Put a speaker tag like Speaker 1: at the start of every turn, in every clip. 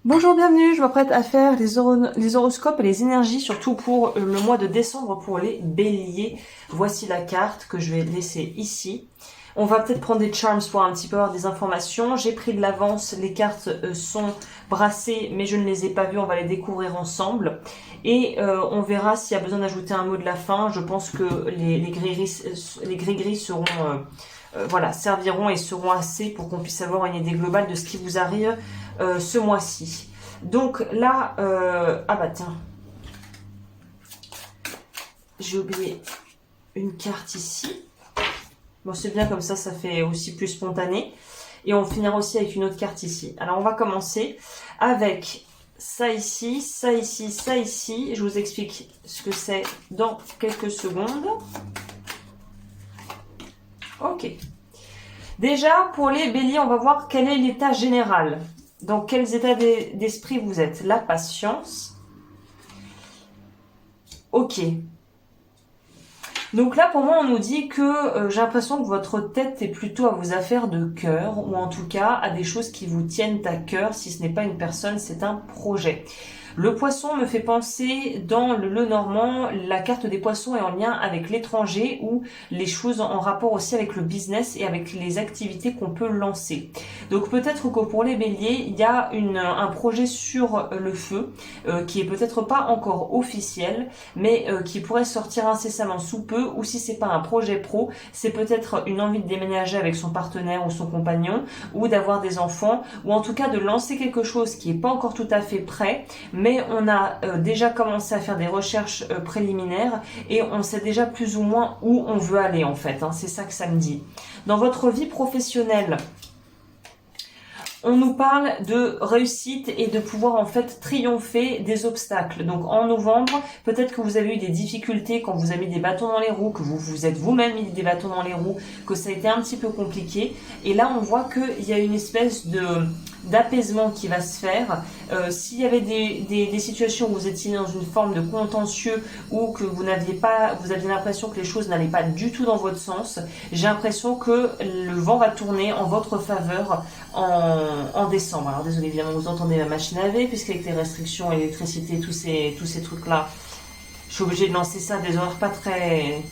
Speaker 1: Bonjour, bienvenue, je m'apprête à faire les horoscopes et les énergies, surtout pour le mois de décembre pour les béliers. Voici la carte que je vais laisser ici. On va peut-être prendre des charms pour un petit peu avoir des informations. J'ai pris de l'avance, les cartes sont brassées mais je ne les ai pas vues, on va les découvrir ensemble. Et on verra s'il y a besoin d'ajouter un mot de la fin. Je pense que les gris-gris seront... voilà, serviront et seront assez pour qu'on puisse avoir une idée globale de ce qui vous arrive ce mois-ci. Donc là, ah bah tiens, j'ai oublié une carte ici. Bon, c'est bien comme ça fait aussi plus spontané. Et on finira aussi avec une autre carte ici. Alors on va commencer avec ça ici, ça ici, ça ici. Je vous explique ce que c'est dans quelques secondes. Ok. Déjà, pour les béliers, on va voir quel est l'état général. Dans quels états d'esprit vous êtes. La patience. Ok. Donc là, pour moi, on nous dit que j'ai l'impression que votre tête est plutôt à vos affaires de cœur, ou en tout cas à des choses qui vous tiennent à cœur. Si ce n'est pas une personne, c'est un projet. Le poisson me fait penser, dans le normand, la carte des poissons est en lien avec l'étranger ou les choses en rapport aussi avec le business et avec les activités qu'on peut lancer. Donc peut-être que pour les béliers, il y a un projet sur le feu qui est peut-être pas encore officiel, mais qui pourrait sortir incessamment sous peu, ou si c'est pas un projet pro, c'est peut-être une envie de déménager avec son partenaire ou son compagnon, ou d'avoir des enfants, ou en tout cas de lancer quelque chose qui est pas encore tout à fait prêt, mais on a déjà commencé à faire des recherches préliminaires et on sait déjà plus ou moins où on veut aller en fait, hein, c'est ça que ça me dit. Dans votre vie professionnelle, on nous parle de réussite et de pouvoir en fait triompher des obstacles. Donc en novembre, peut-être que vous avez eu des difficultés quand vous avez mis des bâtons dans les roues, que vous vous êtes vous-même mis des bâtons dans les roues, que ça a été un petit peu compliqué. Et là, on voit qu'il y a une espèce d'apaisement qui va se faire. S'il y avait des situations où vous étiez dans une forme de contentieux ou que vous aviez l'impression que les choses n'allaient pas du tout dans votre sens, j'ai l'impression que le vent va tourner en votre faveur en décembre. Alors désolé, évidemment, vous entendez ma machine à laver, puisqu'avec les restrictions, électricité, tous ces trucs-là, je suis obligée de lancer ça à des horaires pas très...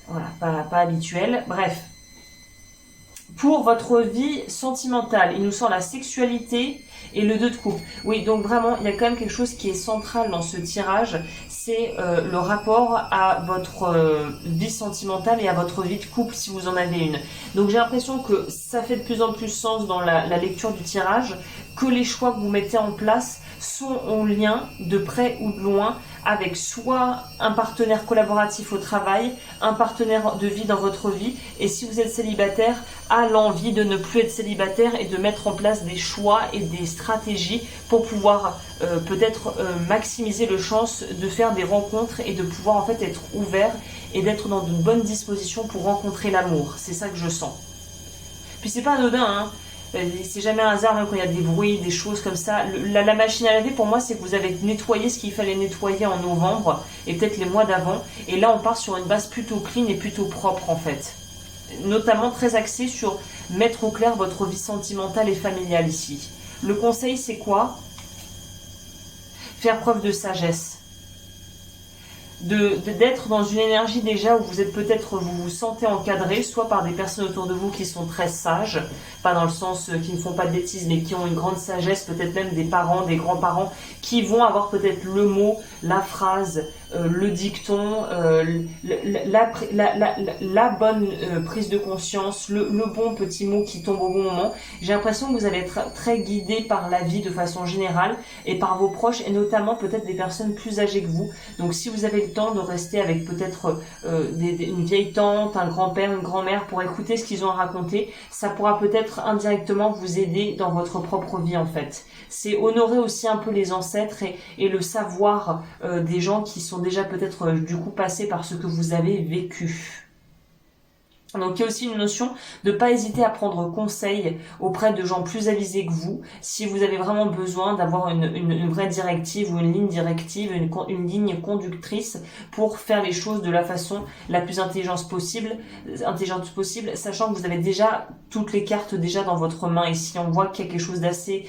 Speaker 1: Voilà, pas habituels. Bref. Pour votre vie sentimentale, il nous sort la sexualité et le 2 de coupe. Oui, donc vraiment, il y a quand même quelque chose qui est central dans ce tirage, c'est le rapport à votre vie sentimentale et à votre vie de couple si vous en avez une. Donc j'ai l'impression que ça fait de plus en plus sens dans la lecture du tirage, que les choix que vous mettez en place sont en lien, de près ou de loin, avec soit un partenaire collaboratif au travail, un partenaire de vie dans votre vie, et si vous êtes célibataire, à l'envie de ne plus être célibataire et de mettre en place des choix et des stratégies pour pouvoir peut-être maximiser le chance de faire des rencontres et de pouvoir en fait être ouvert et d'être dans une bonne disposition pour rencontrer l'amour. C'est ça que je sens. Puis c'est pas anodin, hein. C'est jamais un hasard même quand il y a des bruits, des choses comme ça. La machine à laver, pour moi, c'est que vous avez nettoyé ce qu'il fallait nettoyer en novembre et peut-être les mois d'avant. Et là, on part sur une base plutôt clean et plutôt propre en fait. Notamment très axé sur mettre au clair votre vie sentimentale et familiale ici. Le conseil, c'est quoi? Faire preuve de sagesse. D'être dans une énergie déjà où vous êtes peut-être, vous vous sentez encadré, soit par des personnes autour de vous qui sont très sages, pas dans le sens qui ne font pas de bêtises, mais qui ont une grande sagesse, peut-être même des parents, des grands-parents, qui vont avoir peut-être le mot, la phrase, le dicton, la bonne prise de conscience, le bon petit mot qui tombe au bon moment. J'ai l'impression que vous allez être très guidé par la vie de façon générale et par vos proches, et notamment peut-être des personnes plus âgées que vous. Donc si vous avez le temps de rester avec peut-être une vieille tante, un grand-père, une grand-mère pour écouter ce qu'ils ont à raconter, ça pourra peut-être indirectement vous aider dans votre propre vie en fait. C'est honorer aussi un peu les ancêtres et le savoir des gens qui sont déjà peut-être du coup passés par ce que vous avez vécu. Donc il y a aussi une notion de pas hésiter à prendre conseil auprès de gens plus avisés que vous, si vous avez vraiment besoin d'avoir une vraie directive ou une ligne directive, une ligne conductrice pour faire les choses de la façon la plus intelligente possible, sachant que vous avez déjà toutes les cartes déjà dans votre main. Ici on voit qu'il y a quelque chose d'assez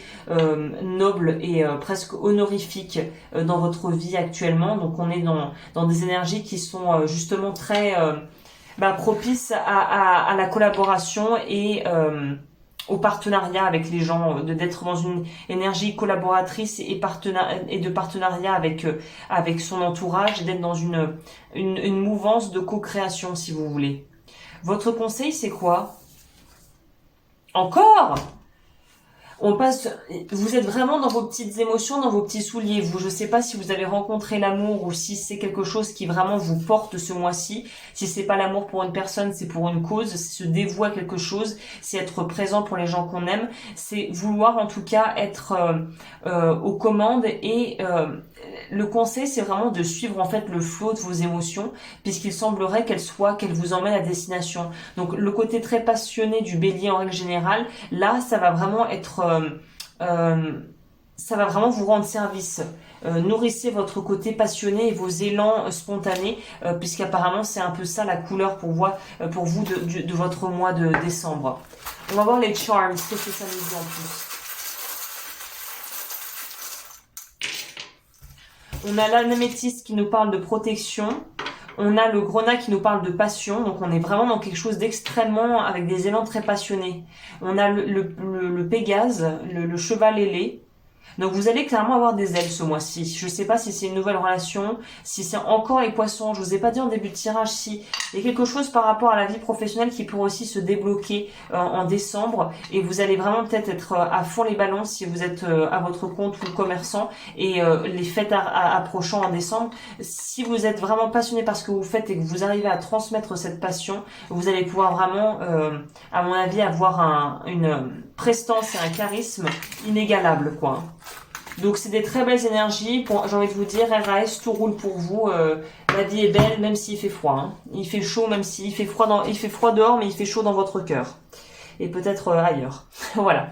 Speaker 1: noble et presque honorifique dans votre vie actuellement. Donc on est dans des énergies qui sont justement très propice à la collaboration et au partenariat avec les gens, d'être dans une énergie collaboratrice et de partenariat avec son entourage, d'être dans une mouvance de co-création, si vous voulez. Votre conseil, c'est quoi? Encore? On passe, vous êtes vraiment dans vos petites émotions, dans vos petits souliers. Vous, je sais pas si vous avez rencontré l'amour ou si c'est quelque chose qui vraiment vous porte ce mois-ci. Si c'est pas l'amour pour une personne, c'est pour une cause, c'est se dévouer à quelque chose, c'est être présent pour les gens qu'on aime, c'est vouloir en tout cas être aux commandes et le conseil, c'est vraiment de suivre en fait le flot de vos émotions, puisqu'il semblerait qu'elles vous emmènent à destination. Donc le côté très passionné du bélier en règle générale, là, ça va vraiment être ça va vraiment vous rendre service. Nourrissez votre côté passionné et vos élans spontanés, puisqu'apparemment c'est un peu ça la couleur pour vous de votre mois de décembre. On va voir les charms, qu'est-ce que ça nous dit en plus. On a l'anémétiste qui nous parle de protection. On a le grenat qui nous parle de passion. Donc on est vraiment dans quelque chose d'extrêmement, avec des élans très passionnés. On a le Pégase, le cheval ailé. Donc vous allez clairement avoir des ailes ce mois-ci. Je ne sais pas si c'est une nouvelle relation, si c'est encore les poissons. Je vous ai pas dit en début de tirage si il y a quelque chose par rapport à la vie professionnelle qui pourrait aussi se débloquer en décembre. Et vous allez vraiment peut-être être à fond les ballons si vous êtes à votre compte ou commerçant et les fêtes approchant en décembre. Si vous êtes vraiment passionné par ce que vous faites et que vous arrivez à transmettre cette passion, vous allez pouvoir vraiment, à mon avis, avoir une prestance et un charisme inégalable, quoi. Donc c'est des très belles énergies. J'ai envie de vous dire, RAS, tout roule pour vous. La vie est belle, même s'il fait froid. Hein. Il fait chaud, même s'il fait froid il fait froid dehors, mais il fait chaud dans votre cœur. Et peut-être ailleurs. Voilà.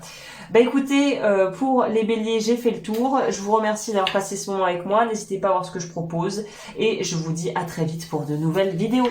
Speaker 1: Bah écoutez, pour les béliers, j'ai fait le tour. Je vous remercie d'avoir passé ce moment avec moi. N'hésitez pas à voir ce que je propose. Et je vous dis à très vite pour de nouvelles vidéos.